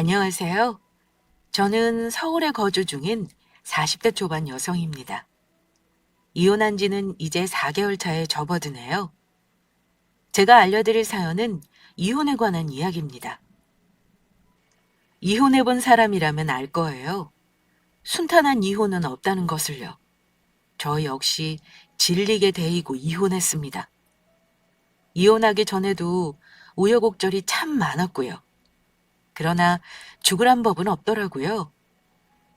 안녕하세요. 저는 서울에 거주 중인 40대 초반 여성입니다. 이혼한 지는 이제 4개월 차에 접어드네요. 제가 알려드릴 사연은 이혼에 관한 이야기입니다. 이혼해본 사람이라면 알 거예요. 순탄한 이혼은 없다는 것을요. 저 역시 질리게 데이고 이혼했습니다. 이혼하기 전에도 우여곡절이 참 많았고요. 그러나 죽으란 법은 없더라고요.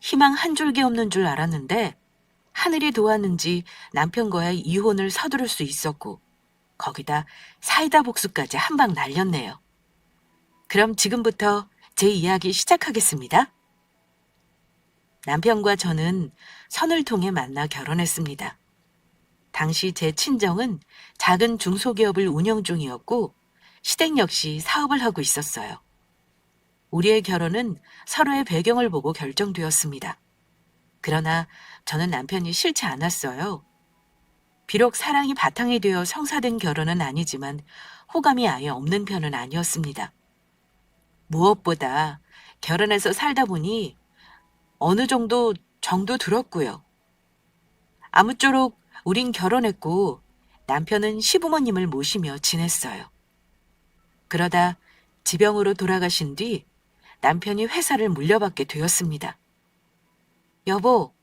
희망 한 줄기 없는 줄 알았는데 하늘이 도왔는지 남편과의 이혼을 서두를 수 있었고 거기다 사이다 복수까지 한 방 날렸네요. 그럼 지금부터 제 이야기 시작하겠습니다. 남편과 저는 선을 통해 만나 결혼했습니다. 당시 제 친정은 작은 중소기업을 운영 중이었고 시댁 역시 사업을 하고 있었어요. 우리의 결혼은 서로의 배경을 보고 결정되었습니다. 그러나 저는 남편이 싫지 않았어요. 비록 사랑이 바탕이 되어 성사된 결혼은 아니지만 호감이 아예 없는 편은 아니었습니다. 무엇보다 결혼해서 살다 보니 어느 정도 정도 들었고요. 아무쪼록 우린 결혼했고 남편은 시부모님을 모시며 지냈어요. 그러다 지병으로 돌아가신 뒤 남편이 회사를 물려받게 되었습니다. 여보,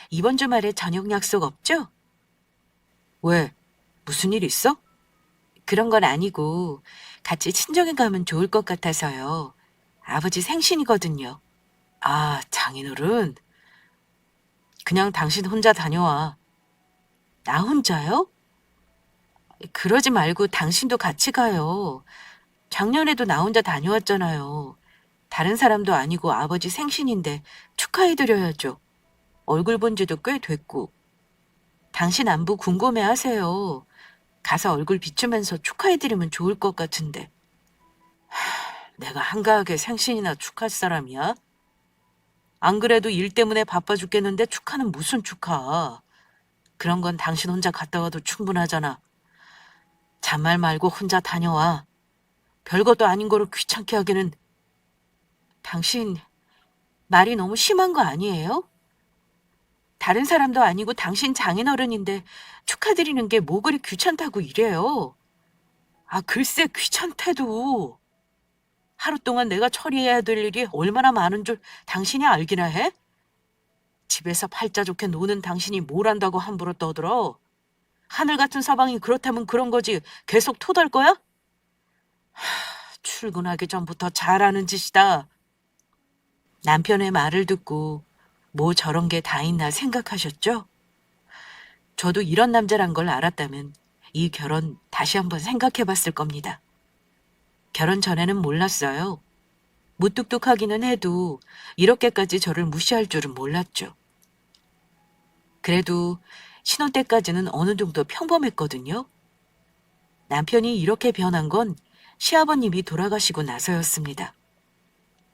이번 주말에 저녁 약속 없죠? 왜? 무슨 일 있어? 그런 건 아니고 같이 친정에 가면 좋을 것 같아서요. 아버지 생신이거든요. 아, 장인어른? 그냥 당신 혼자 다녀와. 나 혼자요? 그러지 말고 당신도 같이 가요. 작년에도 나 혼자 다녀왔잖아요. 다른 사람도 아니고 아버지 생신인데 축하해드려야죠. 얼굴 본 지도 꽤 됐고. 당신 안부 궁금해하세요. 가서 얼굴 비추면서 축하해드리면 좋을 것 같은데. 내가 한가하게 생신이나 축하할 사람이야? 안 그래도 일 때문에 바빠 죽겠는데 축하는 무슨 축하. 그런 건 당신 혼자 갔다 와도 충분하잖아. 잔말 말고 혼자 다녀와. 별것도 아닌 거를 귀찮게 하기는. 당신 말이 너무 심한 거 아니에요? 다른 사람도 아니고 당신 장인어른인데 축하드리는 게 뭐 그리 귀찮다고 이래요. 아, 글쎄 귀찮대도. 하루 동안 내가 처리해야 될 일이 얼마나 많은 줄 당신이 알기나 해? 집에서 팔자 좋게 노는 당신이 뭘 안다고 함부로 떠들어? 하늘 같은 서방이 그렇다면 그런 거지 계속 토달 거야? 출근하기 전부터 잘하는 짓이다. 남편의 말을 듣고 뭐 저런 게 다 있나 생각하셨죠? 저도 이런 남자란 걸 알았다면 이 결혼 다시 한번 생각해 봤을 겁니다. 결혼 전에는 몰랐어요. 무뚝뚝하기는 해도 이렇게까지 저를 무시할 줄은 몰랐죠. 그래도 신혼 때까지는 어느 정도 평범했거든요. 남편이 이렇게 변한 건 시아버님이 돌아가시고 나서였습니다.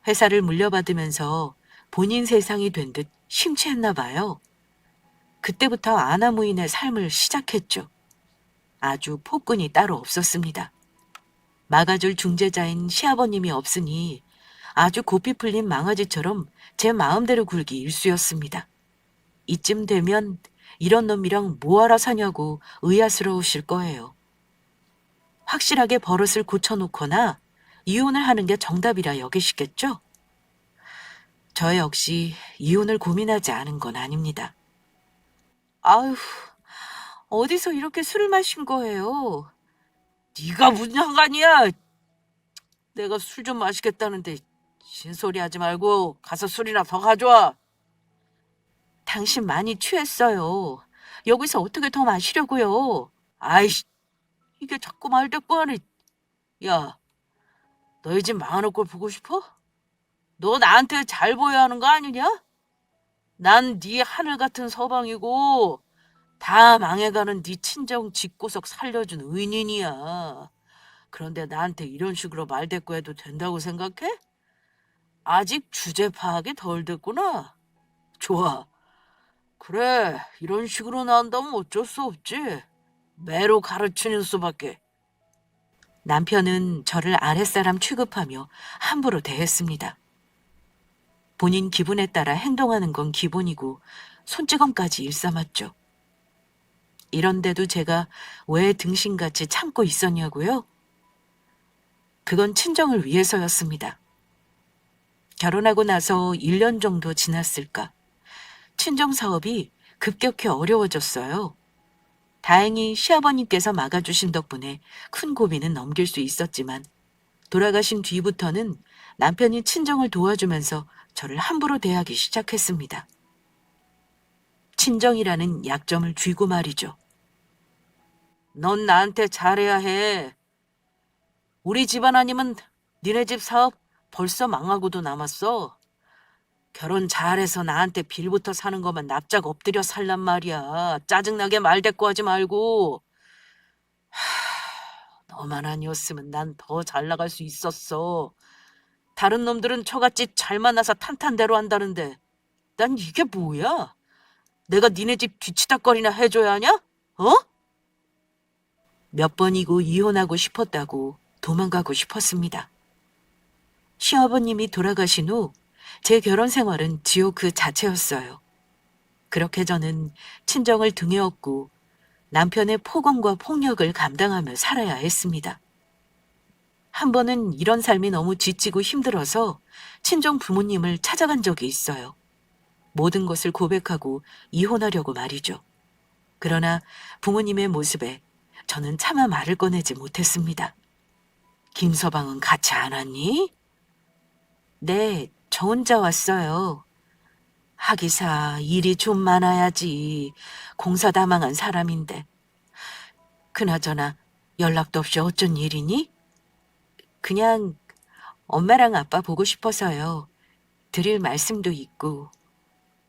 회사를 물려받으면서 본인 세상이 된 듯 심취했나 봐요. 그때부터 아나무인의 삶을 시작했죠. 아주 폭군이 따로 없었습니다. 막아줄 중재자인 시아버님이 없으니 아주 고삐 풀린 망아지처럼 제 마음대로 굴기 일쑤였습니다. 이쯤 되면 이런 놈이랑 뭐하러 사냐고 의아스러우실 거예요. 확실하게 버릇을 고쳐놓거나 이혼을 하는 게 정답이라 여기시겠죠? 저 역시 이혼을 고민하지 않은 건 아닙니다. 아휴, 어디서 이렇게 술을 마신 거예요? 네가 무슨 상관이야? 내가 술 좀 마시겠다는데 신소리 하지 말고 가서 술이나 더 가져와. 당신 많이 취했어요. 여기서 어떻게 더 마시려고요? 아이씨, 이게 자꾸 말대꾸하네. 야, 너희 집 망하는 꼴 보고 싶어? 너 나한테 잘 보여야 하는 거 아니냐? 난 네 하늘 같은 서방이고 다 망해가는 네 친정 집구석 살려준 은인이야. 그런데 나한테 이런 식으로 말대꾸해도 된다고 생각해? 아직 주제 파악이 덜 됐구나. 좋아. 그래, 이런 식으로 나온다면 어쩔 수 없지. 매로 가르치는 수밖에. 남편은 저를 아랫사람 취급하며 함부로 대했습니다. 본인 기분에 따라 행동하는 건 기본이고 손찌검까지 일삼았죠. 이런데도 제가 왜 등신같이 참고 있었냐고요? 그건 친정을 위해서였습니다. 결혼하고 나서 1년 정도 지났을까. 친정 사업이 급격히 어려워졌어요. 다행히 시아버님께서 막아주신 덕분에 큰 고비는 넘길 수 있었지만 돌아가신 뒤부터는 남편이 친정을 도와주면서 저를 함부로 대하기 시작했습니다. 친정이라는 약점을 쥐고 말이죠. 넌 나한테 잘해야 해. 우리 집안 아니면 니네 집 사업 벌써 망하고도 남았어. 결혼 잘해서 나한테 빌부터 사는 것만 납작 엎드려 살란 말이야. 짜증나게 말대꾸하지 말고. 너만 아니었으면 난 더 잘 나갈 수 있었어. 다른 놈들은 처갓집 잘 만나서 탄탄대로 한다는데 난 이게 뭐야? 내가 니네 집 뒤치다거리나 해줘야 하냐? 어? 몇 번이고 이혼하고 싶었다고 도망가고 싶었습니다. 시아버님이 돌아가신 후 제 결혼 생활은 지옥 그 자체였어요. 그렇게 저는 친정을 등에 업고 남편의 폭언과 폭력을 감당하며 살아야 했습니다. 한 번은 이런 삶이 너무 지치고 힘들어서 친정 부모님을 찾아간 적이 있어요. 모든 것을 고백하고 이혼하려고 말이죠. 그러나 부모님의 모습에 저는 차마 말을 꺼내지 못했습니다. 김서방은 같이 안 왔니? 네, 저 혼자 왔어요. 하기사 일이 좀 많아야지. 공사 다망한 사람인데. 그나저나 연락도 없이 어쩐 일이니? 그냥 엄마랑 아빠 보고 싶어서요. 드릴 말씀도 있고.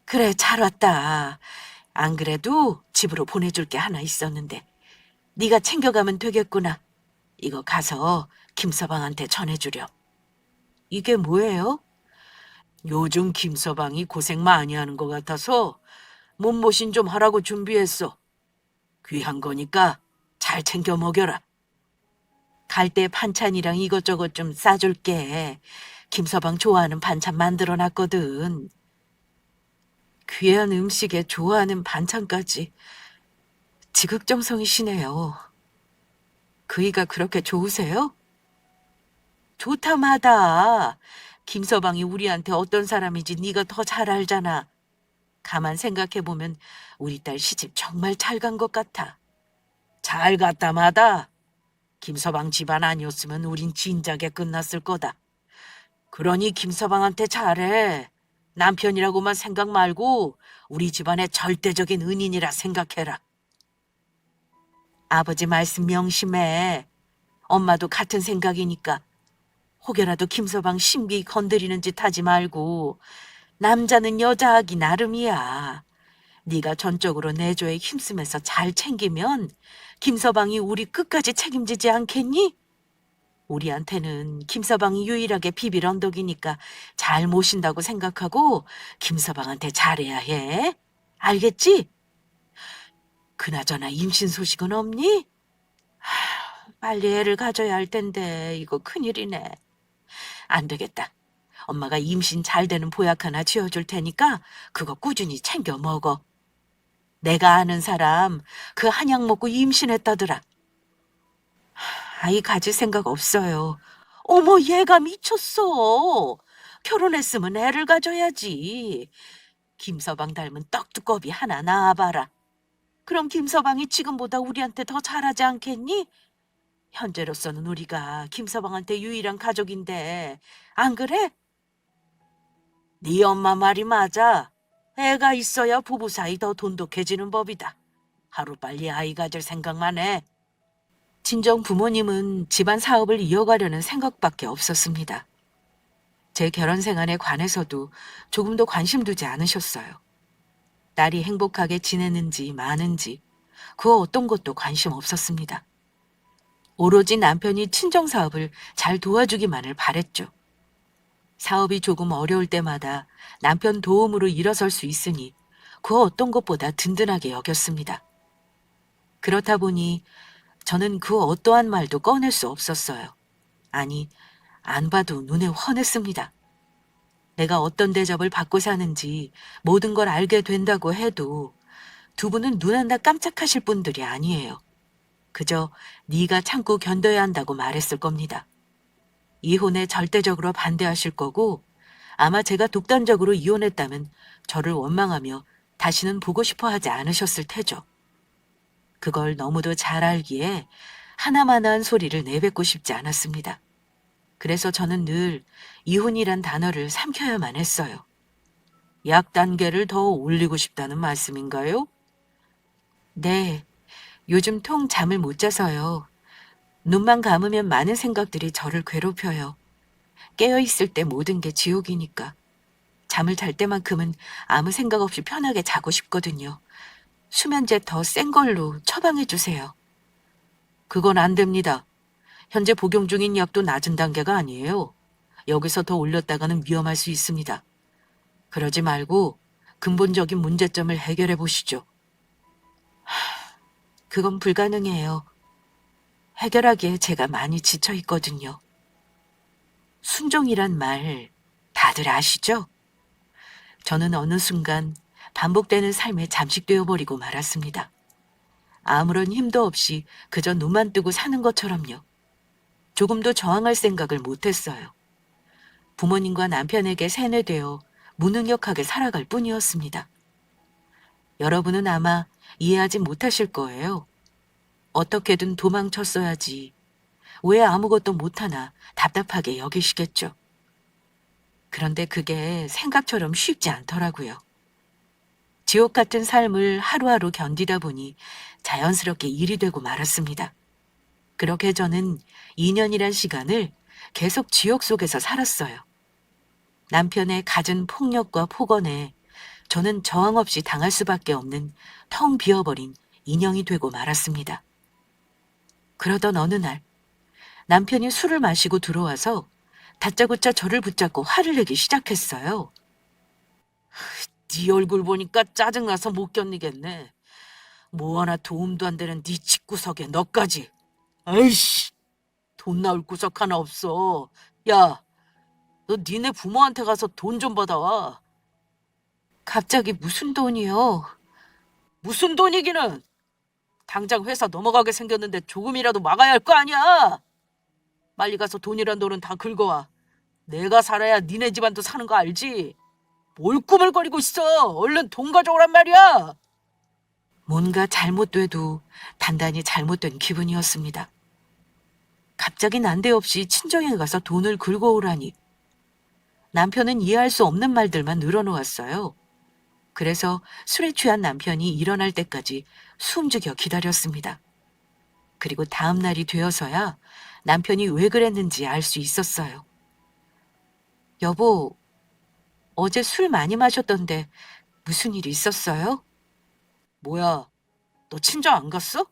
그래, 잘 왔다. 안 그래도 집으로 보내줄 게 하나 있었는데 네가 챙겨가면 되겠구나. 이거 가서 김서방한테 전해주렴. 이게 뭐예요? 요즘 김서방이 고생 많이 하는 것 같아서 몸보신 좀 하라고 준비했어. 귀한 거니까 잘 챙겨 먹여라. 갈 때 반찬이랑 이것저것 좀 싸줄게. 김서방 좋아하는 반찬 만들어놨거든. 귀한 음식에 좋아하는 반찬까지 지극정성이시네요. 그이가 그렇게 좋으세요? 좋다마다. 김서방이 우리한테 어떤 사람인지 네가 더 잘 알잖아. 가만 생각해보면 우리 딸 시집 정말 잘 간 것 같아. 잘 갔다마다. 김서방 집안 아니었으면 우린 진작에 끝났을 거다. 그러니 김서방한테 잘해. 남편이라고만 생각 말고 우리 집안의 절대적인 은인이라 생각해라. 아버지 말씀 명심해. 엄마도 같은 생각이니까 혹여라도 김서방 심기 건드리는 짓 하지 말고. 남자는 여자하기 나름이야. 네가 전적으로 내조에 힘쓰면서 잘 챙기면 김서방이 우리 끝까지 책임지지 않겠니? 우리한테는 김서방이 유일하게 비빌 언덕이니까 잘 모신다고 생각하고 김서방한테 잘해야 해. 알겠지? 그나저나 임신 소식은 없니? 빨리 애를 가져야 할 텐데 이거 큰일이네. 안 되겠다. 엄마가 임신 잘 되는 보약 하나 지어줄 테니까 그거 꾸준히 챙겨 먹어. 내가 아는 사람 그 한약 먹고 임신했다더라. 아이 가질 생각 없어요. 어머, 얘가 미쳤어. 결혼했으면 애를 가져야지. 김서방 닮은 떡두꺼비 하나 낳아봐라. 그럼 김서방이 지금보다 우리한테 더 잘하지 않겠니? 현재로서는 우리가 김서방한테 유일한 가족인데 안 그래? 네 엄마 말이 맞아. 애가 있어야 부부 사이 더 돈독해지는 법이다. 하루빨리 아이 가질 생각만 해. 친정 부모님은 집안 사업을 이어가려는 생각밖에 없었습니다. 제 결혼 생활에 관해서도 조금도 관심 두지 않으셨어요. 딸이 행복하게 지내는지 마는지 그 어떤 것도 관심 없었습니다. 오로지 남편이 친정 사업을 잘 도와주기만을 바랬죠. 사업이 조금 어려울 때마다 남편 도움으로 일어설 수 있으니 그 어떤 것보다 든든하게 여겼습니다. 그렇다 보니 저는 그 어떠한 말도 꺼낼 수 없었어요. 아니, 안 봐도 눈에 훤했습니다. 내가 어떤 대접을 받고 사는지 모든 걸 알게 된다고 해도 두 분은 눈 하나 깜짝하실 분들이 아니에요. 그저 네가 참고 견뎌야 한다고 말했을 겁니다. 이혼에 절대적으로 반대하실 거고 아마 제가 독단적으로 이혼했다면 저를 원망하며 다시는 보고 싶어 하지 않으셨을 테죠. 그걸 너무도 잘 알기에 하나만한 소리를 내뱉고 싶지 않았습니다. 그래서 저는 늘 이혼이란 단어를 삼켜야만 했어요. 약 단계를 더 올리고 싶다는 말씀인가요? 네, 요즘 통 잠을 못 자서요. 눈만 감으면 많은 생각들이 저를 괴롭혀요. 깨어있을 때 모든 게 지옥이니까. 잠을 잘 때만큼은 아무 생각 없이 편하게 자고 싶거든요. 수면제 더 센 걸로 처방해 주세요. 그건 안 됩니다. 현재 복용 중인 약도 낮은 단계가 아니에요. 여기서 더 올렸다가는 위험할 수 있습니다. 그러지 말고 근본적인 문제점을 해결해 보시죠. 그건 불가능해요. 해결하기에 제가 많이 지쳐 있거든요. 순종이란 말 다들 아시죠? 저는 어느 순간 반복되는 삶에 잠식되어 버리고 말았습니다. 아무런 힘도 없이 그저 눈만 뜨고 사는 것처럼요. 조금도 저항할 생각을 못했어요. 부모님과 남편에게 세뇌되어 무능력하게 살아갈 뿐이었습니다. 여러분은 아마 이해하지 못하실 거예요. 어떻게든 도망쳤어야지. 왜 아무것도 못하나 답답하게 여기시겠죠. 그런데 그게 생각처럼 쉽지 않더라고요. 지옥 같은 삶을 하루하루 견디다 보니 자연스럽게 일이 되고 말았습니다. 그렇게 저는 2년이란 시간을 계속 지옥 속에서 살았어요. 남편의 갖은 폭력과 폭언에 저는 저항 없이 당할 수밖에 없는 텅 비어버린 인형이 되고 말았습니다. 그러던 어느 날 남편이 술을 마시고 들어와서 다짜고짜 저를 붙잡고 화를 내기 시작했어요. 네 얼굴 보니까 짜증나서 못 견디겠네. 뭐 하나 도움도 안 되는 네 집구석에 너까지. 아이씨, 돈 나올 구석 하나 없어. 야, 너 니네 부모한테 가서 돈 좀 받아와. 갑자기 무슨 돈이요? 무슨 돈이기는. 당장 회사 넘어가게 생겼는데 조금이라도 막아야 할 거 아니야. 빨리 가서 돈이란 돈은 다 긁어와. 내가 살아야 니네 집안도 사는 거 알지? 뭘 꾸물거리고 있어. 얼른 돈 가져오란 말이야. 뭔가 잘못돼도 단단히 잘못된 기분이었습니다. 갑자기 난데없이 친정에 가서 돈을 긁어오라니. 남편은 이해할 수 없는 말들만 늘어놓았어요. 그래서 술에 취한 남편이 일어날 때까지 숨죽여 기다렸습니다. 그리고 다음 날이 되어서야 남편이 왜 그랬는지 알 수 있었어요. 여보, 어제 술 많이 마셨던데 무슨 일 있었어요? 뭐야, 너 친정 안 갔어?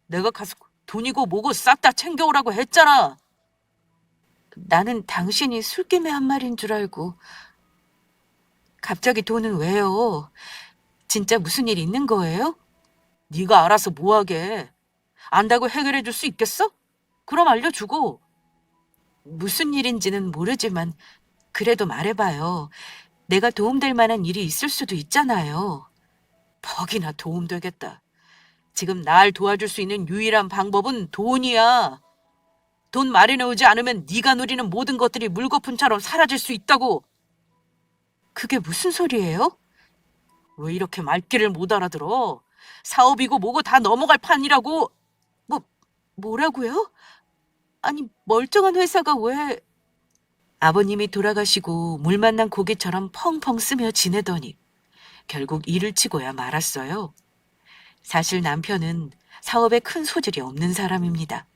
내가 가서 돈이고 뭐고 싹 다 챙겨오라고 했잖아. 나는 당신이 술김에 한 말인 줄 알고. 갑자기 돈은 왜요? 진짜 무슨 일 있는 거예요? 네가 알아서 뭐하게. 안다고 해결해 줄 수 있겠어? 그럼 알려주고. 무슨 일인지는 모르지만 그래도 말해봐요. 내가 도움될 만한 일이 있을 수도 있잖아요. 퍽이나 도움되겠다. 지금 날 도와줄 수 있는 유일한 방법은 돈이야. 돈 마련해오지 않으면 네가 누리는 모든 것들이 물거품처럼 사라질 수 있다고. 그게 무슨 소리예요? 왜 이렇게 말귀를 못 알아들어? 사업이고 뭐고 다 넘어갈 판이라고. 뭐, 뭐라고요? 아니, 멀쩡한 회사가 왜... 아버님이 돌아가시고 물 만난 고기처럼 펑펑 쓰며 지내더니 결국 일을 치고야 말았어요. 사실 남편은 사업에 큰 소질이 없는 사람입니다.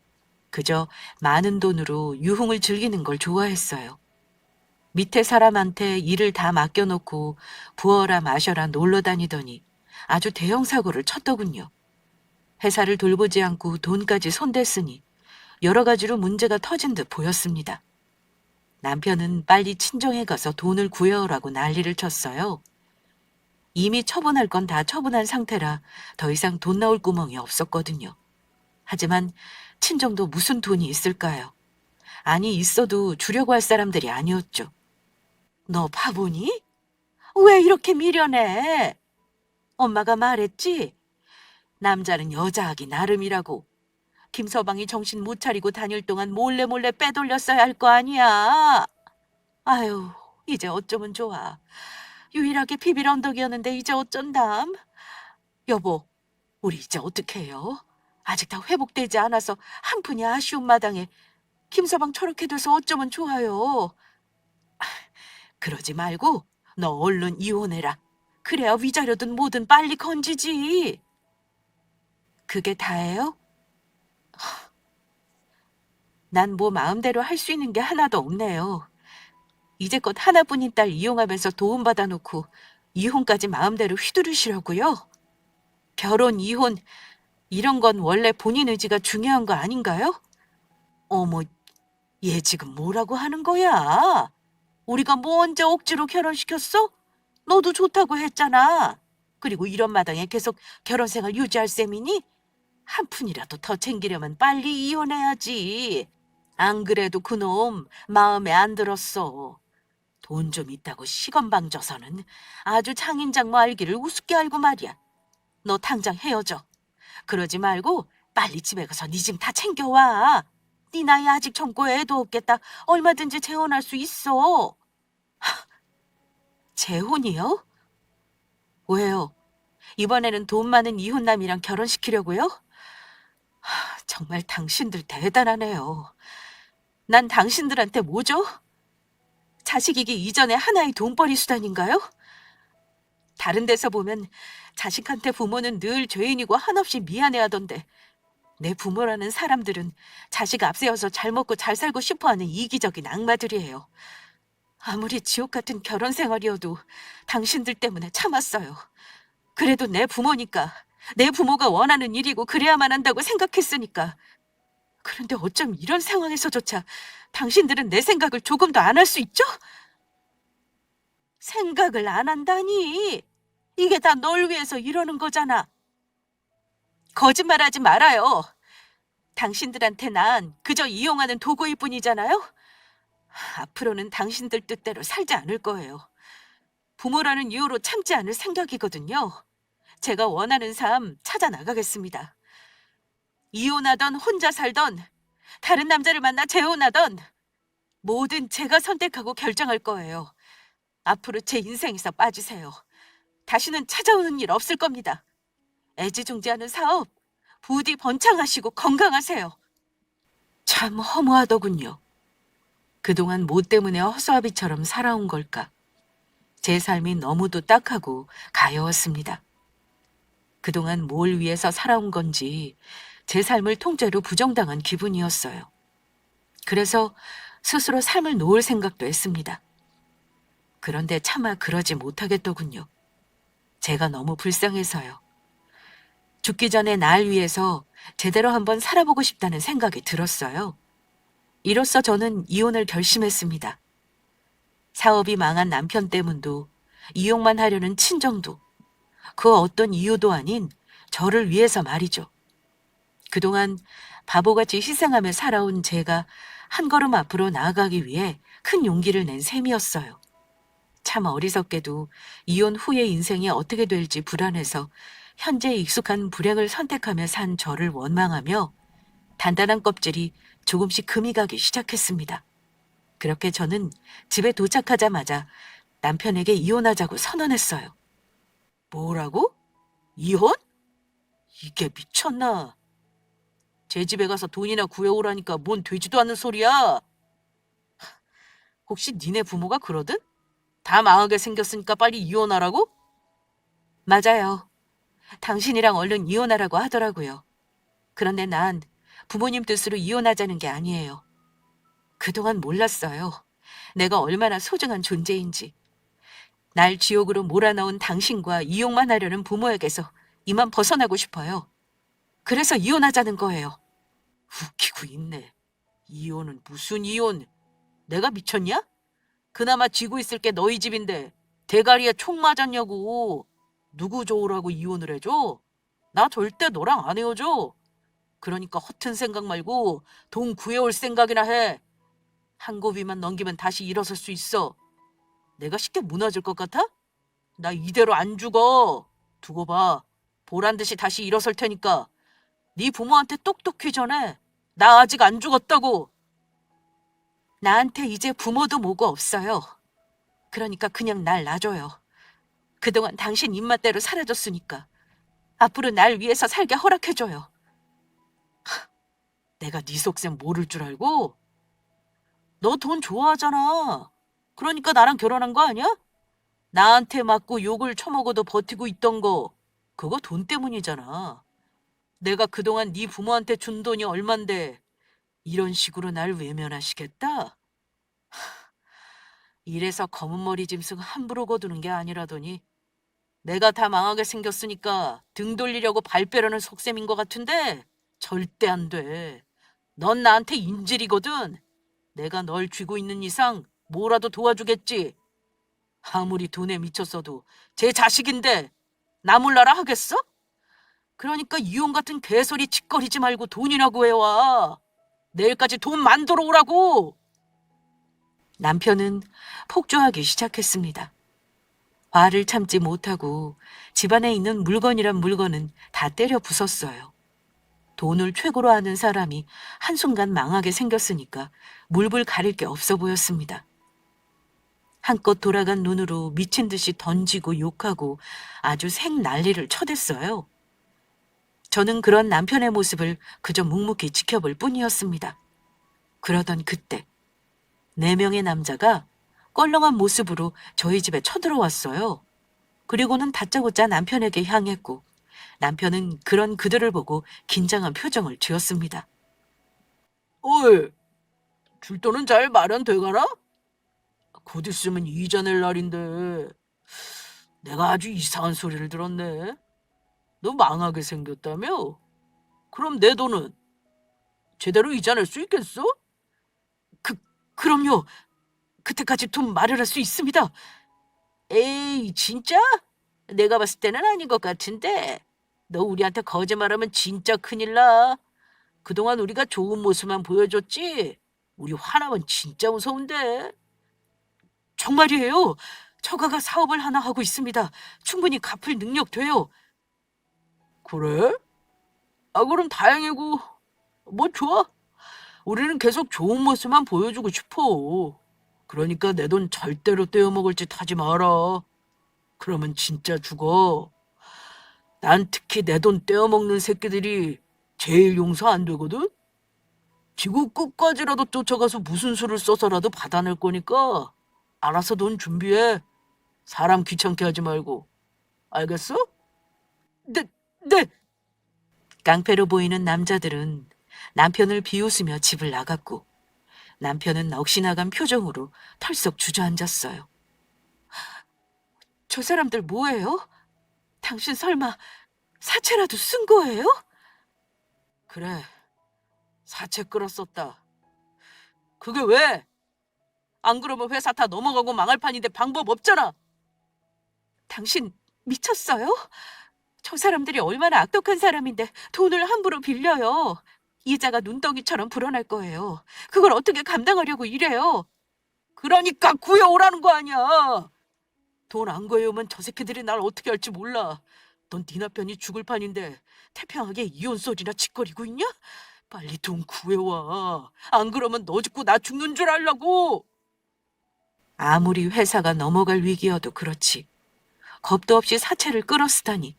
그저 많은 돈으로 유흥을 즐기는 걸 좋아했어요. 밑에 사람한테 일을 다 맡겨놓고 부어라 마셔라 놀러 다니더니 아주 대형 사고를 쳤더군요. 회사를 돌보지 않고 돈까지 손댔으니 여러 가지로 문제가 터진 듯 보였습니다. 남편은 빨리 친정에 가서 돈을 구해오라고 난리를 쳤어요. 이미 처분할 건 다 처분한 상태라 더 이상 돈 나올 구멍이 없었거든요. 하지만 친정도 무슨 돈이 있을까요? 아니 있어도 주려고 할 사람들이 아니었죠. 너 바보니? 왜 이렇게 미련해? 엄마가 말했지? 남자는 여자하기 나름이라고. 김서방이 정신 못 차리고 다닐 동안 몰래 몰래 빼돌렸어야 할 거 아니야. 아유, 이제 어쩌면 좋아. 유일하게 비빌 언덕이었는데 이제 어쩐담? 여보, 우리 이제 어떻게 해요? 아직 다 회복되지 않아서 한푼이 아쉬운 마당에 김서방 저렇게 돼서 어쩌면 좋아요. 그러지 말고 너 얼른 이혼해라. 그래야 위자료든 뭐든 빨리 건지지. 그게 다예요? 난 뭐 마음대로 할 수 있는 게 하나도 없네요. 이제껏 하나뿐인 딸 이용하면서 도움받아 놓고 이혼까지 마음대로 휘두르시려고요? 결혼, 이혼 이런 건 원래 본인 의지가 중요한 거 아닌가요? 어머, 얘 지금 뭐라고 하는 거야? 우리가 뭐 언제 억지로 결혼시켰어? 너도 좋다고 했잖아. 그리고 이런 마당에 계속 결혼 생활 유지할 셈이니? 한 푼이라도 더 챙기려면 빨리 이혼해야지. 안 그래도 그놈 마음에 안 들었어. 돈 좀 있다고 시건방 져서는 아주 장인장모 알기를 우습게 알고 말이야. 너 당장 헤어져. 그러지 말고 빨리 집에 가서 네 짐 다 챙겨와. 네 나이 아직 젊고 애도 없겠다. 얼마든지 재혼할 수 있어. 재혼이요? 왜요? 이번에는 돈 많은 이혼남이랑 결혼시키려고요? 정말 당신들 대단하네요. 난 당신들한테 뭐죠? 자식이기 이전에 하나의 돈벌이 수단인가요? 다른 데서 보면 자식한테 부모는 늘 죄인이고 한없이 미안해하던데 내 부모라는 사람들은 자식 앞세워서 잘 먹고 잘 살고 싶어하는 이기적인 악마들이에요. 아무리 지옥 같은 결혼 생활이어도 당신들 때문에 참았어요. 그래도 내 부모니까, 내 부모가 원하는 일이고 그래야만 한다고 생각했으니까. 그런데 어쩜 이런 상황에서조차 당신들은 내 생각을 조금도 안 할 수 있죠? 생각을 안 한다니. 이게 다 널 위해서 이러는 거잖아. 거짓말하지 말아요. 당신들한테 난 그저 이용하는 도구일 뿐이잖아요. 앞으로는 당신들 뜻대로 살지 않을 거예요. 부모라는 이유로 참지 않을 생각이거든요. 제가 원하는 삶 찾아 나가겠습니다. 이혼하던 혼자 살던 다른 남자를 만나 재혼하던 뭐든 제가 선택하고 결정할 거예요. 앞으로 제 인생에서 빠지세요. 다시는 찾아오는 일 없을 겁니다. 애지중지하는 사업 부디 번창하시고 건강하세요. 참 허무하더군요. 그동안 뭐 때문에 허수아비처럼 살아온 걸까? 제 삶이 너무도 딱하고 가여웠습니다. 그동안 뭘 위해서 살아온 건지 제 삶을 통째로 부정당한 기분이었어요. 그래서 스스로 삶을 놓을 생각도 했습니다. 그런데 차마 그러지 못하겠더군요. 제가 너무 불쌍해서요. 죽기 전에 날 위해서 제대로 한번 살아보고 싶다는 생각이 들었어요. 이로써 저는 이혼을 결심했습니다. 사업이 망한 남편 때문도, 이용만 하려는 친정도, 그 어떤 이유도 아닌 저를 위해서 말이죠. 그동안 바보같이 희생하며 살아온 제가 한 걸음 앞으로 나아가기 위해 큰 용기를 낸 셈이었어요. 참 어리석게도 이혼 후의 인생이 어떻게 될지 불안해서 현재 익숙한 불행을 선택하며 산 저를 원망하며 단단한 껍질이 조금씩 금이 가기 시작했습니다. 그렇게 저는 집에 도착하자마자 남편에게 이혼하자고 선언했어요. 뭐라고? 이혼? 이게 미쳤나? 제 집에 가서 돈이나 구해오라니까 뭔 되지도 않는 소리야. 혹시 니네 부모가 그러든? 다 망하게 생겼으니까 빨리 이혼하라고? 맞아요. 당신이랑 얼른 이혼하라고 하더라고요. 그런데 난 부모님 뜻으로 이혼하자는 게 아니에요. 그동안 몰랐어요. 내가 얼마나 소중한 존재인지. 날 지옥으로 몰아넣은 당신과 이용만 하려는 부모에게서 이만 벗어나고 싶어요. 그래서 이혼하자는 거예요. 웃기고 있네. 이혼은 무슨 이혼? 내가 미쳤냐? 그나마 쥐고 있을 게 너희 집인데 대가리에 총 맞았냐고. 누구 좋으라고 이혼을 해줘? 나 절대 너랑 안 헤어져. 그러니까 허튼 생각 말고 돈 구해올 생각이나 해. 한 고비만 넘기면 다시 일어설 수 있어. 내가 쉽게 무너질 것 같아? 나 이대로 안 죽어. 두고 봐. 보란 듯이 다시 일어설 테니까. 네 부모한테 똑똑히 전해. 나 아직 안 죽었다고. 나한테 이제 부모도 뭐고 없어요. 그러니까 그냥 날 놔줘요. 그동안 당신 입맛대로 살아줬으니까. 앞으로 날 위해서 살게 허락해줘요. 내가 네 속셈 모를 줄 알고? 너 돈 좋아하잖아. 그러니까 나랑 결혼한 거 아니야? 나한테 맞고 욕을 처먹어도 버티고 있던 거, 그거 돈 때문이잖아. 내가 그동안 네 부모한테 준 돈이 얼만데 이런 식으로 날 외면하시겠다? 이래서 검은 머리 짐승 함부로 거두는 게 아니라더니 내가 다 망하게 생겼으니까 등 돌리려고 발 빼려는 속셈인 것 같은데 절대 안 돼. 넌 나한테 인질이거든. 내가 널 쥐고 있는 이상 뭐라도 도와주겠지. 아무리 돈에 미쳤어도 제 자식인데 나 몰라라 하겠어? 그러니까 이혼 같은 개소리 짓거리지 말고 돈이나 구해와. 내일까지 돈 만들어 오라고. 남편은 폭주하기 시작했습니다. 화를 참지 못하고 집안에 있는 물건이란 물건은 다 때려 부쉈어요. 돈을 최고로 아는 사람이 한순간 망하게 생겼으니까 물불 가릴 게 없어 보였습니다. 한껏 돌아간 눈으로 미친 듯이 던지고 욕하고 아주 생난리를 쳐댔어요. 저는 그런 남편의 모습을 그저 묵묵히 지켜볼 뿐이었습니다. 그러던 그때 4명의 남자가 껄렁한 모습으로 저희 집에 쳐들어왔어요. 그리고는 다짜고짜 남편에게 향했고 남편은 그런 그들을 보고 긴장한 표정을 지었습니다. 어이, 줄 돈은 잘 마련돼가나? 곧 있으면 이자 낼 날인데 내가 아주 이상한 소리를 들었네. 너 망하게 생겼다며? 그럼 내 돈은 제대로 이자 낼 수 있겠어? 그, 그럼요. 그때까지 돈 마련할 수 있습니다. 에이, 진짜? 내가 봤을 때는 아닌 것 같은데. 너 우리한테 거짓말하면 진짜 큰일 나. 그동안 우리가 좋은 모습만 보여줬지? 우리 화나면 진짜 무서운데. 정말이에요. 처가가 사업을 하나 하고 있습니다. 충분히 갚을 능력 돼요. 그래? 아, 그럼 다행이고. 뭐 좋아. 우리는 계속 좋은 모습만 보여주고 싶어. 그러니까 내 돈 절대로 떼어먹을 짓 하지 마라. 그러면 진짜 죽어. 난 특히 내 돈 떼어먹는 새끼들이 제일 용서 안 되거든? 지구 끝까지라도 쫓아가서 무슨 수를 써서라도 받아낼 거니까 알아서 돈 준비해. 사람 귀찮게 하지 말고. 알겠어? 네, 네. 깡패로 보이는 남자들은 남편을 비웃으며 집을 나갔고 남편은 넋이나간 표정으로 털썩 주저앉았어요. 저 사람들 뭐예요? 당신 설마 사채라도 쓴 거예요? 그래, 사채 끌었었다. 그게 왜? 안 그러면 회사 다 넘어가고 망할 판인데 방법 없잖아. 당신 미쳤어요? 저 사람들이 얼마나 악독한 사람인데 돈을 함부로 빌려요. 이자가 눈덩이처럼 불어날 거예요. 그걸 어떻게 감당하려고 이래요? 그러니까 구해오라는 거 아니야. 돈 안 구해오면 저 새끼들이 날 어떻게 할지 몰라. 넌 네 남편이 죽을 판인데 태평하게 이혼 소리나 짓거리고 있냐? 빨리 돈 구해와. 안 그러면 너 죽고 나 죽는 줄 알라고. 아무리 회사가 넘어갈 위기여도 그렇지. 겁도 없이 사채를 끌어쓰다니.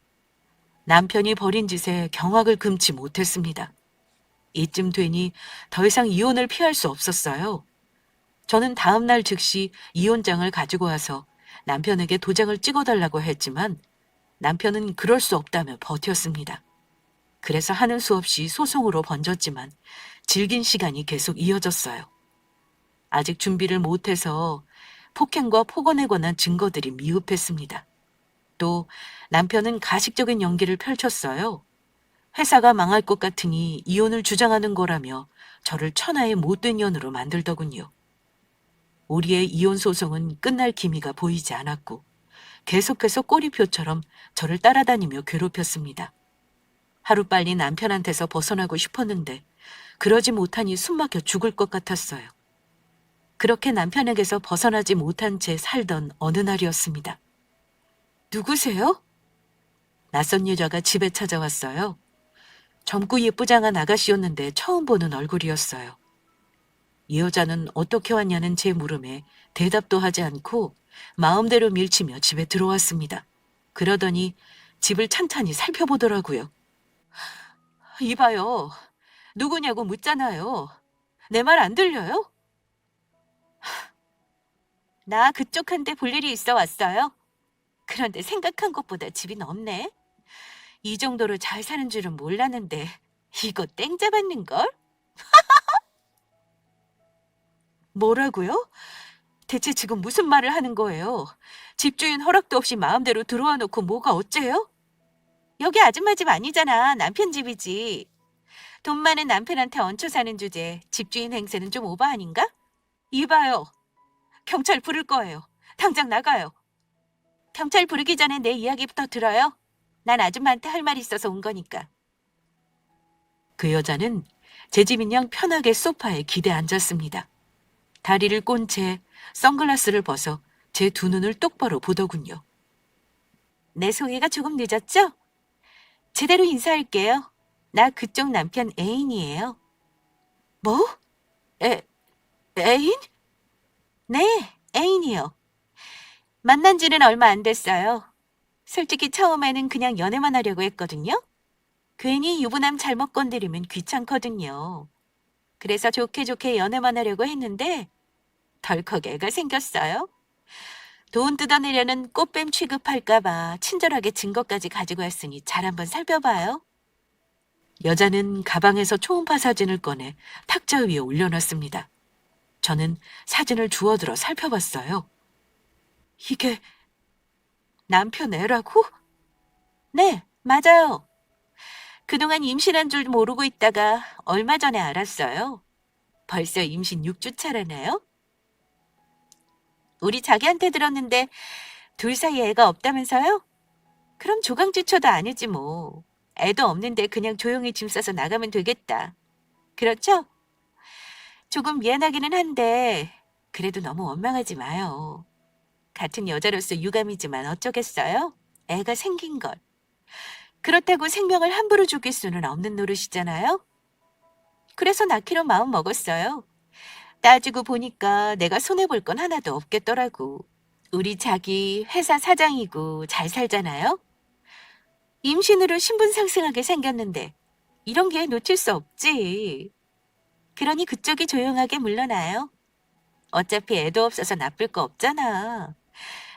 남편이 벌인 짓에 경악을 금치 못했습니다. 이쯤 되니 더 이상 이혼을 피할 수 없었어요. 저는 다음 날 즉시 이혼장을 가지고 와서 남편에게 도장을 찍어달라고 했지만 남편은 그럴 수 없다며 버텼습니다. 그래서 하는 수 없이 소송으로 번졌지만 질긴 시간이 계속 이어졌어요. 아직 준비를 못해서 폭행과 폭언에 관한 증거들이 미흡했습니다. 또 남편은 가식적인 연기를 펼쳤어요. 회사가 망할 것 같으니 이혼을 주장하는 거라며 저를 천하의 못된 년으로 만들더군요. 우리의 이혼 소송은 끝날 기미가 보이지 않았고 계속해서 꼬리표처럼 저를 따라다니며 괴롭혔습니다. 하루빨리 남편한테서 벗어나고 싶었는데 그러지 못하니 숨막혀 죽을 것 같았어요. 그렇게 남편에게서 벗어나지 못한 채 살던 어느 날이었습니다. 누구세요? 낯선 여자가 집에 찾아왔어요. 젊고 예쁘장한 아가씨였는데 처음 보는 얼굴이었어요. 이 여자는 어떻게 왔냐는 제 물음에 대답도 하지 않고 마음대로 밀치며 집에 들어왔습니다. 그러더니 집을 찬찬히 살펴보더라고요. 이봐요. 누구냐고 묻잖아요. 내 말 안 들려요? 나 그쪽한테 볼 일이 있어 왔어요. 그런데 생각한 것보다 집이 넓네. 이 정도로 잘 사는 줄은 몰랐는데 이거 땡 잡았는걸? 뭐라고요? 대체 지금 무슨 말을 하는 거예요? 집주인 허락도 없이 마음대로 들어와 놓고 뭐가 어째요? 여기 아줌마 집 아니잖아. 남편 집이지. 돈 많은 남편한테 얹혀 사는 주제에 집주인 행세는 좀 오바 아닌가? 이봐요. 경찰 부를 거예요. 당장 나가요. 경찰 부르기 전에 내 이야기부터 들어요. 난 아줌마한테 할 말이 있어서 온 거니까. 그 여자는 제 집인 양 편하게 소파에 기대 앉았습니다. 다리를 꼰 채 선글라스를 벗어 제 두 눈을 똑바로 보더군요. 내 소개가 조금 늦었죠? 제대로 인사할게요. 나 그쪽 남편 애인이에요. 뭐? 애, 애인? 네, 애인이요. 만난 지는 얼마 안 됐어요. 솔직히 처음에는 그냥 연애만 하려고 했거든요. 괜히 유부남 잘못 건드리면 귀찮거든요. 그래서 좋게 좋게 연애만 하려고 했는데 덜컥 애가 생겼어요. 돈 뜯어내려는 꽃뱀 취급할까봐 친절하게 증거까지 가지고 왔으니 잘 한번 살펴봐요. 여자는 가방에서 초음파 사진을 꺼내 탁자 위에 올려놨습니다. 저는 사진을 주워들어 살펴봤어요. 이게 남편 애라고? 네, 맞아요. 그동안 임신한 줄 모르고 있다가 얼마 전에 알았어요. 벌써 임신 6주 차라나요? 우리 자기한테 들었는데 둘 사이에 애가 없다면서요? 그럼 조강지초도 아니지 뭐. 애도 없는데 그냥 조용히 짐 싸서 나가면 되겠다. 그렇죠? 조금 미안하기는 한데 그래도 너무 원망하지 마요. 같은 여자로서 유감이지만 어쩌겠어요? 애가 생긴 걸. 그렇다고 생명을 함부로 죽일 수는 없는 노릇이잖아요? 그래서 낳기로 마음 먹었어요. 따지고 보니까 내가 손해볼 건 하나도 없겠더라고. 우리 자기 회사 사장이고 잘 살잖아요? 임신으로 신분 상승하게 생겼는데 이런 기회 놓칠 수 없지. 그러니 그쪽이 조용하게 물러나요. 어차피 애도 없어서 나쁠 거 없잖아.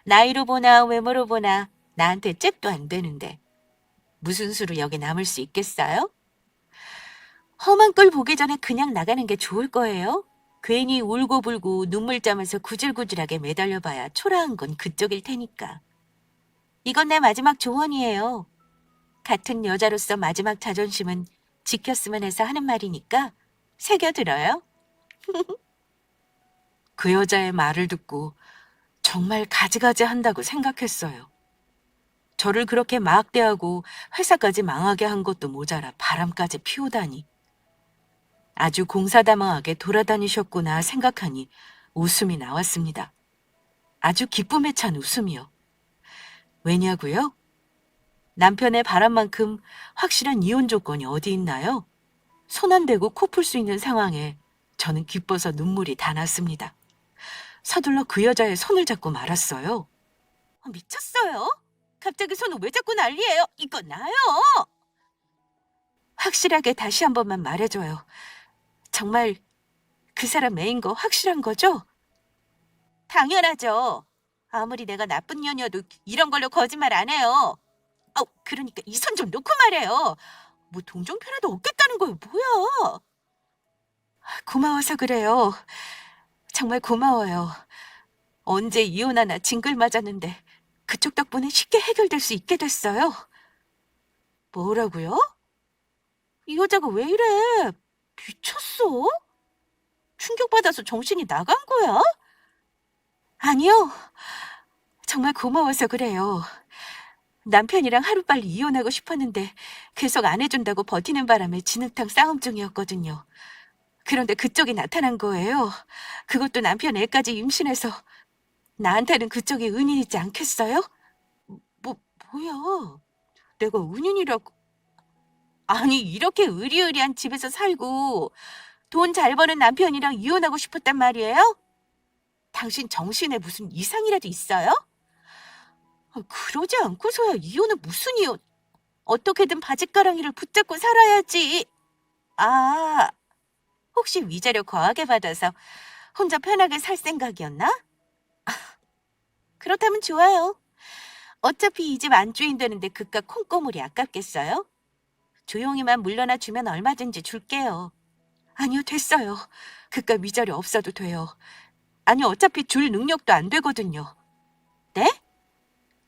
나이로 보나 외모로 보나 나한테 잽도 안 되는데 무슨 수로 여기 남을 수 있겠어요? 험한 꼴 보기 전에 그냥 나가는 게 좋을 거예요. 괜히 울고불고 눈물 짜면서 구질구질하게 매달려봐야 초라한 건 그쪽일 테니까. 이건 내 마지막 조언이에요. 같은 여자로서 마지막 자존심은 지켰으면 해서 하는 말이니까 새겨들어요. 그 여자의 말을 듣고 정말 가지가지 한다고 생각했어요. 저를 그렇게 막대하고 회사까지 망하게 한 것도 모자라 바람까지 피우다니. 아주 공사다망하게 돌아다니셨구나 생각하니 웃음이 나왔습니다. 아주 기쁨에 찬 웃음이요. 왜냐고요? 남편의 바람만큼 확실한 이혼 조건이 어디 있나요? 손 안 대고 코 풀 수 있는 상황에 저는 기뻐서 눈물이 다 났습니다. 서둘러 그 여자의 손을 잡고 말았어요. 미쳤어요? 갑자기 손을 왜 잡고 난리예요? 이거 나요. 확실하게 다시 한 번만 말해줘요. 정말 그 사람 애인 거 확실한 거죠? 당연하죠. 아무리 내가 나쁜 년이어도 이런 걸로 거짓말 안 해요. 그러니까 이 손 좀 놓고 말해요. 뭐 동정표라도 없겠다는 거예요. 뭐야? 고마워서 그래요. 정말 고마워요. 언제 이혼하나 징글 맞았는데 그쪽 덕분에 쉽게 해결될 수 있게 됐어요. 뭐라고요? 이 여자가 왜 이래? 미쳤어? 충격받아서 정신이 나간 거야? 아니요. 정말 고마워서 그래요. 남편이랑 하루빨리 이혼하고 싶었는데 계속 안 해준다고 버티는 바람에 진흙탕 싸움 중이었거든요. 그런데 그쪽이 나타난 거예요. 그것도 남편 애까지 임신해서. 나한테는 그쪽이 은인이지 않겠어요? 뭐, 뭐야. 내가 은인이라고. 아니, 이렇게 의리의리한 집에서 살고 돈 잘 버는 남편이랑 이혼하고 싶었단 말이에요? 당신 정신에 무슨 이상이라도 있어요? 그러지 않고서야 이혼은 무슨 이혼? 어떻게든 바짓가랑이를 붙잡고 살아야지. 아, 혹시 위자료 거하게 받아서 혼자 편하게 살 생각이었나? 그렇다면 좋아요. 어차피 이 집 안주인 되는데 그깟 콩고물이 아깝겠어요? 조용히만 물러나 주면 얼마든지 줄게요. 아니요, 됐어요. 그깟 위자료 없어도 돼요. 아니, 어차피 줄 능력도 안 되거든요. 네?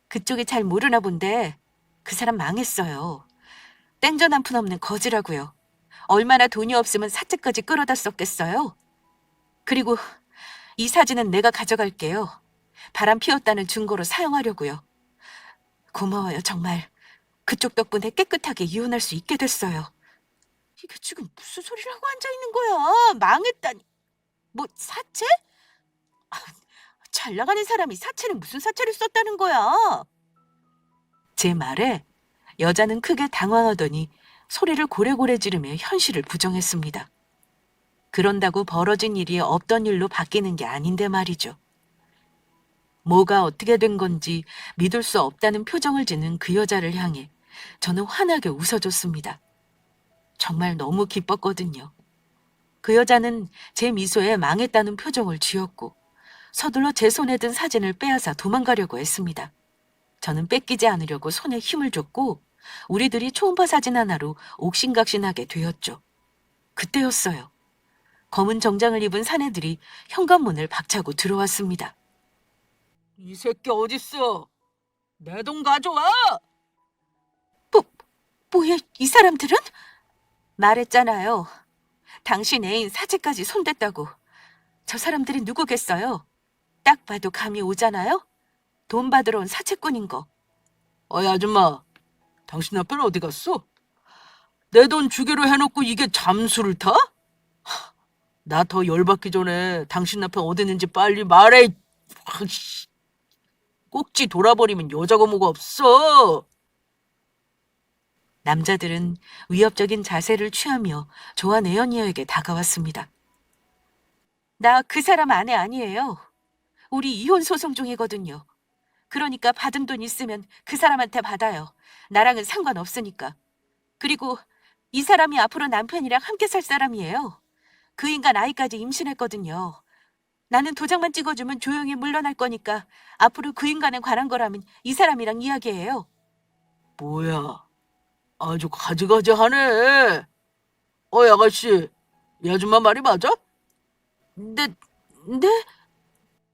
그쪽이 잘 모르나 본데 그 사람 망했어요. 땡전 한 푼 없는 거지라고요. 얼마나 돈이 없으면 사채까지 끌어다 썼겠어요? 그리고 이 사진은 내가 가져갈게요. 바람 피웠다는 증거로 사용하려고요. 고마워요, 정말. 그쪽 덕분에 깨끗하게 이혼할 수 있게 됐어요. 이게 지금 무슨 소리를 하고 앉아있는 거야? 망했다니. 뭐 사채? 잘 나가는 사람이 사채는 무슨 사채를 썼다는 거야? 제 말에 여자는 크게 당황하더니 소리를 고래고래 지르며 현실을 부정했습니다. 그런다고 벌어진 일이 없던 일로 바뀌는 게 아닌데 말이죠. 뭐가 어떻게 된 건지 믿을 수 없다는 표정을 짓는 그 여자를 향해 저는 환하게 웃어줬습니다. 정말 너무 기뻤거든요. 그 여자는 제 미소에 망했다는 표정을 지었고 서둘러 제 손에 든 사진을 빼앗아 도망가려고 했습니다. 저는 뺏기지 않으려고 손에 힘을 줬고 우리들이 초음파 사진 하나로 옥신각신하게 되었죠. 그때였어요. 검은 정장을 입은 사내들이 현관문을 박차고 들어왔습니다. 이 새끼 어딨어? 내 돈 가져와! 뭐, 뭐야, 이 사람들은? 말했잖아요. 당신 애인 사채까지 손댔다고. 저 사람들이 누구겠어요? 딱 봐도 감이 오잖아요? 돈 받으러 온 사채꾼인 거. 어이, 아줌마. 당신 아빠는 어디 갔어? 내 돈 주기로 해놓고 이게 잠수를 타? 나 더 열받기 전에 당신 남편 어디 있는지 빨리 말해. 꼭지 돌아버리면 여자가 뭐가 없어. 남자들은 위협적인 자세를 취하며 조한 애연이에게 다가왔습니다. 나 그 사람 아내 아니에요. 우리 이혼 소송 중이거든요. 그러니까 받은 돈 있으면 그 사람한테 받아요. 나랑은 상관없으니까. 그리고 이 사람이 앞으로 남편이랑 함께 살 사람이에요. 그 인간 아이까지 임신했거든요. 나는 도장만 찍어주면 조용히 물러날 거니까 앞으로 그 인간에 관한 거라면 이 사람이랑 이야기해요. 뭐야, 아주 가지가지하네. 아가씨, 이 아줌마 말이 맞아? 네?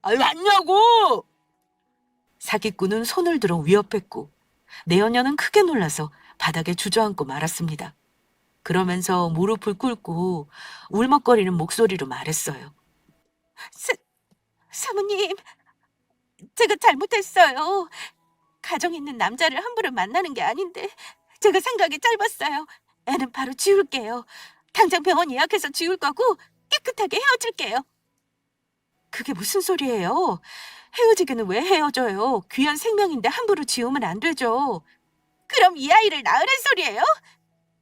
아유, 맞냐고! 사기꾼은 손을 들어 위협했고 내연녀는 크게 놀라서 바닥에 주저앉고 말았습니다. 그러면서 무릎을 꿇고 울먹거리는 목소리로 말했어요. 사모님, 제가 잘못했어요. 가정 있는 남자를 함부로 만나는 게 아닌데 제가 생각이 짧았어요. 애는 바로 지울게요. 당장 병원 예약해서 지울 거고 깨끗하게 헤어질게요. 그게 무슨 소리예요? 헤어지기는 왜 헤어져요? 귀한 생명인데 함부로 지우면 안 되죠. 그럼 이 아이를 낳으란 소리예요?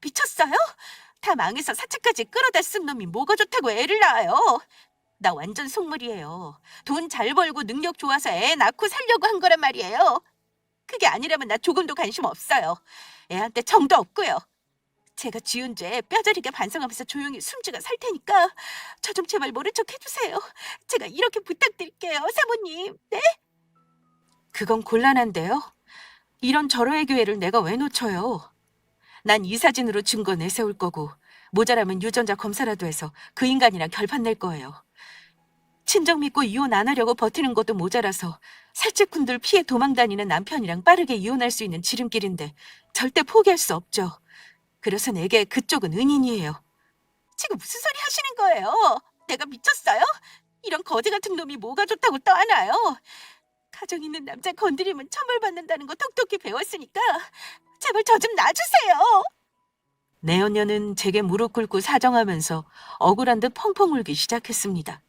미쳤어요? 다 망해서 사채까지 끌어다 쓴 놈이 뭐가 좋다고 애를 낳아요? 나 완전 속물이에요. 돈 잘 벌고 능력 좋아서 애 낳고 살려고 한 거란 말이에요. 그게 아니라면 나 조금도 관심 없어요. 애한테 정도 없고요. 제가 지은 죄 뼈저리게 반성하면서 조용히 숨지가 살 테니까 저 좀 제발 모른 척 해주세요. 제가 이렇게 부탁드릴게요, 사모님. 네? 그건 곤란한데요. 이런 절호의 기회를 내가 왜 놓쳐요? 난 이 사진으로 증거 내세울 거고 모자라면 유전자 검사라도 해서 그 인간이랑 결판 낼 거예요. 친정 믿고 이혼 안 하려고 버티는 것도 모자라서 살찌꾼들 피해 도망다니는 남편이랑 빠르게 이혼할 수 있는 지름길인데 절대 포기할 수 없죠. 그래서 내게 그쪽은 은인이에요. 지금 무슨 소리 하시는 거예요? 내가 미쳤어요? 이런 거지 같은 놈이 뭐가 좋다고 떠안아요? 가정 있는 남자 건드리면 처벌받는다는 거 똑똑히 배웠으니까 제발 저 좀 놔주세요. 내연녀는 제게 무릎 꿇고 사정하면서 억울한 듯 펑펑 울기 시작했습니다.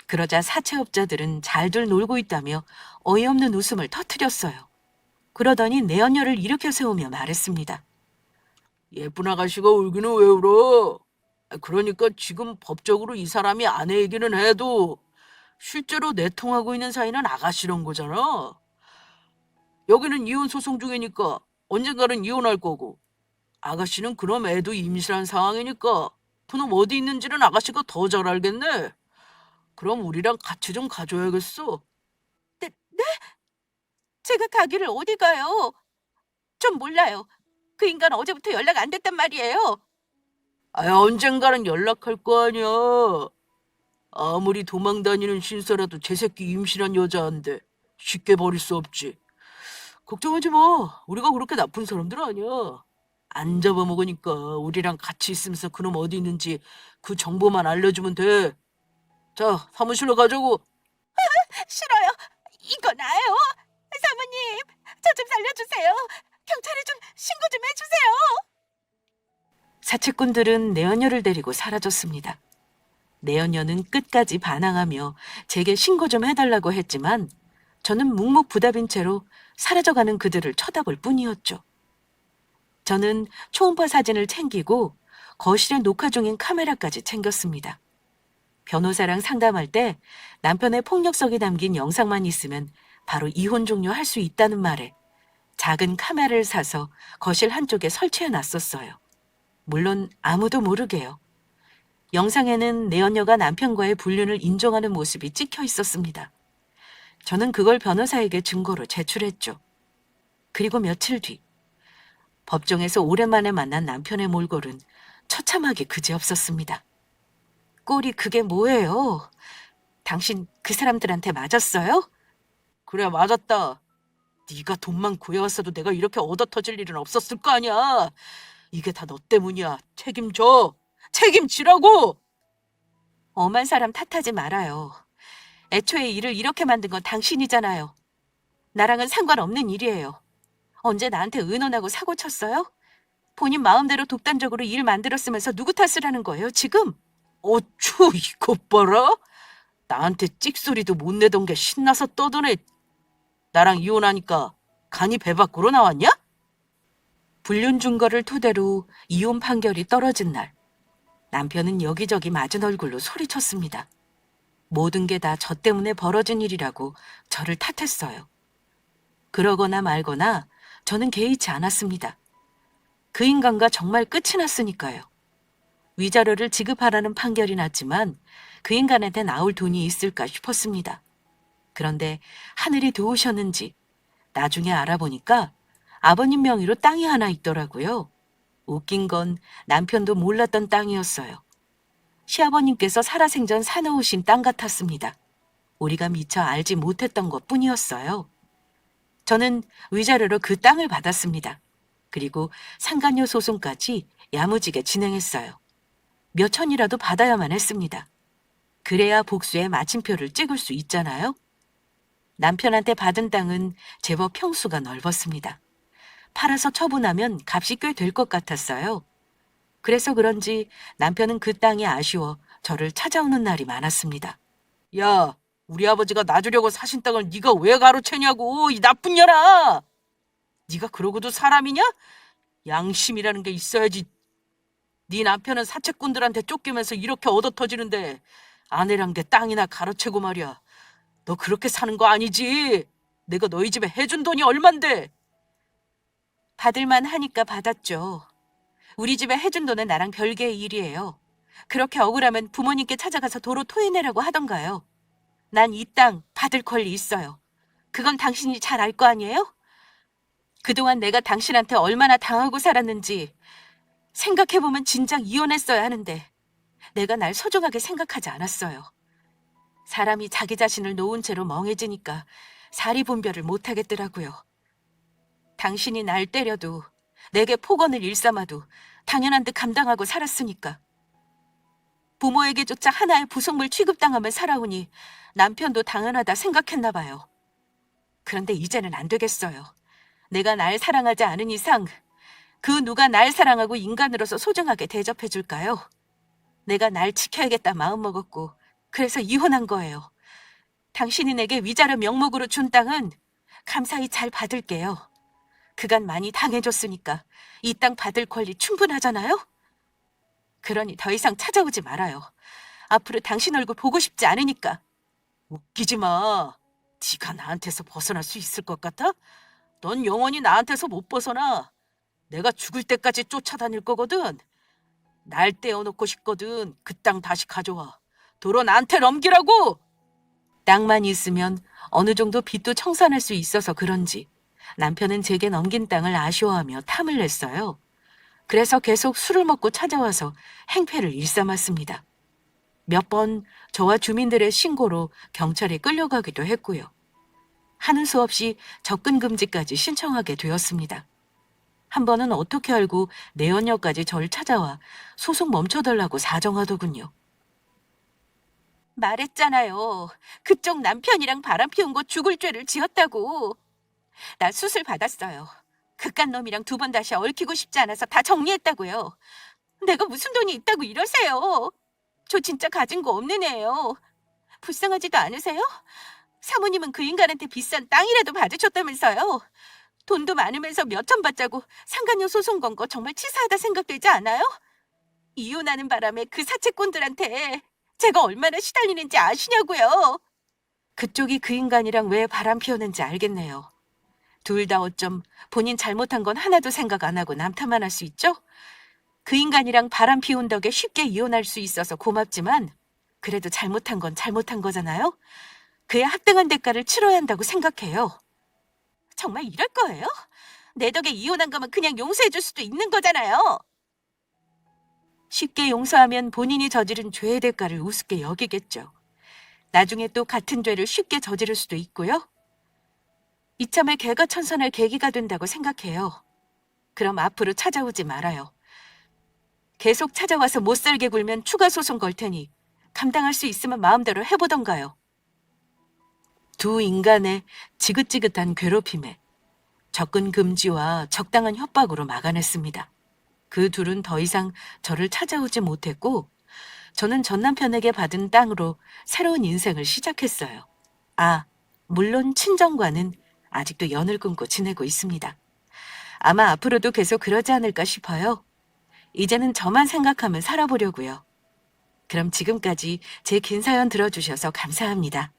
그러자 사채업자들은 잘들 놀고 있다며 어이없는 웃음을 터뜨렸어요. 그러더니 내연녀를 일으켜 세우며 말했습니다. 예쁜 아가씨가 울기는 왜 울어? 그러니까 지금 법적으로 이 사람이 아내이기는 해도 실제로 내통하고 있는 사이는 아가씨란 거잖아. 여기는 이혼 소송 중이니까 언젠가는 이혼할 거고 아가씨는 그럼 애도 임신한 상황이니까 그놈 어디 있는지는 아가씨가 더 잘 알겠네. 그럼 우리랑 같이 좀 가줘야겠어. 네? 제가 가기를 어디 가요? 좀 몰라요. 그 인간 어제부터 연락 안 됐단 말이에요. 언젠가는 연락할 거 아니야. 아무리 도망 다니는 신세라도 제 새끼 임신한 여자한테 쉽게 버릴 수 없지. 걱정하지 마. 우리가 그렇게 나쁜 사람들 아니야. 안 잡아먹으니까 우리랑 같이 있으면서 그놈 어디 있는지 그 정보만 알려주면 돼. 자, 사무실로 가자고. 싫어요. 이거 나요. 사모님, 저 좀 살려주세요. 경찰에 좀 신고 좀 해주세요. 사채꾼들은 내연녀를 데리고 사라졌습니다. 내연녀는 끝까지 반항하며 제게 신고 좀 해달라고 했지만 저는 묵묵부답인 채로 사라져가는 그들을 쳐다볼 뿐이었죠. 저는 초음파 사진을 챙기고 거실에 녹화 중인 카메라까지 챙겼습니다. 변호사랑 상담할 때 남편의 폭력성이 담긴 영상만 있으면 바로 이혼 종료할 수 있다는 말에 작은 카메라를 사서 거실 한쪽에 설치해 놨었어요. 물론 아무도 모르게요. 영상에는 내연녀가 남편과의 불륜을 인정하는 모습이 찍혀 있었습니다. 저는 그걸 변호사에게 증거로 제출했죠. 그리고 며칠 뒤 법정에서 오랜만에 만난 남편의 몰골은 처참하게 그지없었습니다. 꼴이 그게 뭐예요? 당신 그 사람들한테 맞았어요? 그래, 맞았다. 네가 돈만 구해왔어도 내가 이렇게 얻어터질 일은 없었을 거 아니야. 이게 다 너 때문이야. 책임져. 책임지라고! 엄한 사람 탓하지 말아요. 애초에 일을 이렇게 만든 건 당신이잖아요. 나랑은 상관없는 일이에요. 언제 나한테 의논하고 사고 쳤어요? 본인 마음대로 독단적으로 일 만들었으면서 누구 탓을 하는 거예요, 지금? 어쭈, 이것 봐라. 나한테 찍소리도 못 내던 게 신나서 떠드네. 나랑 이혼하니까 간이 배 밖으로 나왔냐? 불륜 증거를 토대로 이혼 판결이 떨어진 날, 남편은 여기저기 맞은 얼굴로 소리쳤습니다. 모든 게 다 저 때문에 벌어진 일이라고 저를 탓했어요. 그러거나 말거나 저는 개의치 않았습니다. 그 인간과 정말 끝이 났으니까요. 위자료를 지급하라는 판결이 났지만 그 인간한테 나올 돈이 있을까 싶었습니다. 그런데 하늘이 도우셨는지 나중에 알아보니까 아버님 명의로 땅이 하나 있더라고요. 웃긴 건 남편도 몰랐던 땅이었어요. 시아버님께서 살아생전 사놓으신 땅 같았습니다. 우리가 미처 알지 못했던 것뿐이었어요. 저는 위자료로 그 땅을 받았습니다. 그리고 상간녀 소송까지 야무지게 진행했어요. 몇 천이라도 받아야만 했습니다. 그래야 복수의 마침표를 찍을 수 있잖아요. 남편한테 받은 땅은 제법 평수가 넓었습니다. 팔아서 처분하면 값이 꽤 될 것 같았어요. 그래서 그런지 남편은 그 땅이 아쉬워 저를 찾아오는 날이 많았습니다. 야, 우리 아버지가 놔주려고 사신 땅을 네가 왜 가로채냐고, 이 나쁜 년아! 네가 그러고도 사람이냐? 양심이라는 게 있어야지. 네 남편은 사채꾼들한테 쫓기면서 이렇게 얻어터지는데 아내란 게 땅이나 가로채고 말이야. 너 그렇게 사는 거 아니지? 내가 너희 집에 해준 돈이 얼만데? 받을만 하니까 받았죠. 우리 집에 해준 돈은 나랑 별개의 일이에요. 그렇게 억울하면 부모님께 찾아가서 도로 토해내라고 하던가요. 난 이 땅 받을 권리 있어요. 그건 당신이 잘 알 거 아니에요? 그동안 내가 당신한테 얼마나 당하고 살았는지 생각해보면 진작 이혼했어야 하는데 내가 날 소중하게 생각하지 않았어요. 사람이 자기 자신을 놓은 채로 멍해지니까 사리분별을 못하겠더라고요. 당신이 날 때려도 내게 폭언을 일삼아도 당연한 듯 감당하고 살았으니까. 부모에게조차 하나의 부속물 취급당하며 살아오니 남편도 당연하다 생각했나 봐요. 그런데 이제는 안 되겠어요. 내가 날 사랑하지 않은 이상 그 누가 날 사랑하고 인간으로서 소중하게 대접해 줄까요? 내가 날 지켜야겠다 마음먹었고 그래서 이혼한 거예요. 당신이 내게 위자료 명목으로 준 땅은 감사히 잘 받을게요. 그간 많이 당해줬으니까 이 땅 받을 권리 충분하잖아요? 그러니 더 이상 찾아오지 말아요. 앞으로 당신 얼굴 보고 싶지 않으니까. 웃기지 마. 네가 나한테서 벗어날 수 있을 것 같아? 넌 영원히 나한테서 못 벗어나. 내가 죽을 때까지 쫓아다닐 거거든. 날 떼어놓고 싶거든. 그 땅 다시 가져와. 도로 나한테 넘기라고! 땅만 있으면 어느 정도 빚도 청산할 수 있어서 그런지 남편은 제게 넘긴 땅을 아쉬워하며 탐을 냈어요. 그래서 계속 술을 먹고 찾아와서 행패를 일삼았습니다. 몇 번 저와 주민들의 신고로 경찰에 끌려가기도 했고요. 하는 수 없이 접근 금지까지 신청하게 되었습니다. 한 번은 어떻게 알고 내연녀까지 절 찾아와 소송 멈춰달라고 사정하더군요. 말했잖아요. 그쪽 남편이랑 바람 피운 거 죽을 죄를 지었다고. 나 수술 받았어요. 그깟 놈이랑 두 번 다시 얽히고 싶지 않아서 다 정리했다고요. 내가 무슨 돈이 있다고 이러세요. 저 진짜 가진 거 없는 애예요. 불쌍하지도 않으세요? 사모님은 그 인간한테 비싼 땅이라도 받으셨다면서요. 돈도 많으면서 몇 천 받자고 상간녀 소송 건 거 정말 치사하다 생각되지 않아요? 이혼하는 바람에 그 사채꾼들한테 제가 얼마나 시달리는지 아시냐고요. 그쪽이 그 인간이랑 왜 바람 피우는지 알겠네요. 둘 다 어쩜 본인 잘못한 건 하나도 생각 안 하고 남탓만 할 수 있죠? 그 인간이랑 바람 피운 덕에 쉽게 이혼할 수 있어서 고맙지만 그래도 잘못한 건 잘못한 거잖아요? 그에 합당한 대가를 치러야 한다고 생각해요. 정말 이럴 거예요? 내 덕에 이혼한 거면 그냥 용서해 줄 수도 있는 거잖아요. 쉽게 용서하면 본인이 저지른 죄의 대가를 우습게 여기겠죠. 나중에 또 같은 죄를 쉽게 저지를 수도 있고요. 이참에 개가천선할 계기가 된다고 생각해요. 그럼 앞으로 찾아오지 말아요. 계속 찾아와서 못살게 굴면 추가 소송 걸 테니 감당할 수 있으면 마음대로 해보던가요. 두 인간의 지긋지긋한 괴롭힘에 접근 금지와 적당한 협박으로 막아냈습니다. 그 둘은 더 이상 저를 찾아오지 못했고 저는 전 남편에게 받은 땅으로 새로운 인생을 시작했어요. 아, 물론 친정과는 아직도 연을 끊고 지내고 있습니다. 아마 앞으로도 계속 그러지 않을까 싶어요. 이제는 저만 생각하며 살아보려고요. 그럼 지금까지 제 긴 사연 들어주셔서 감사합니다.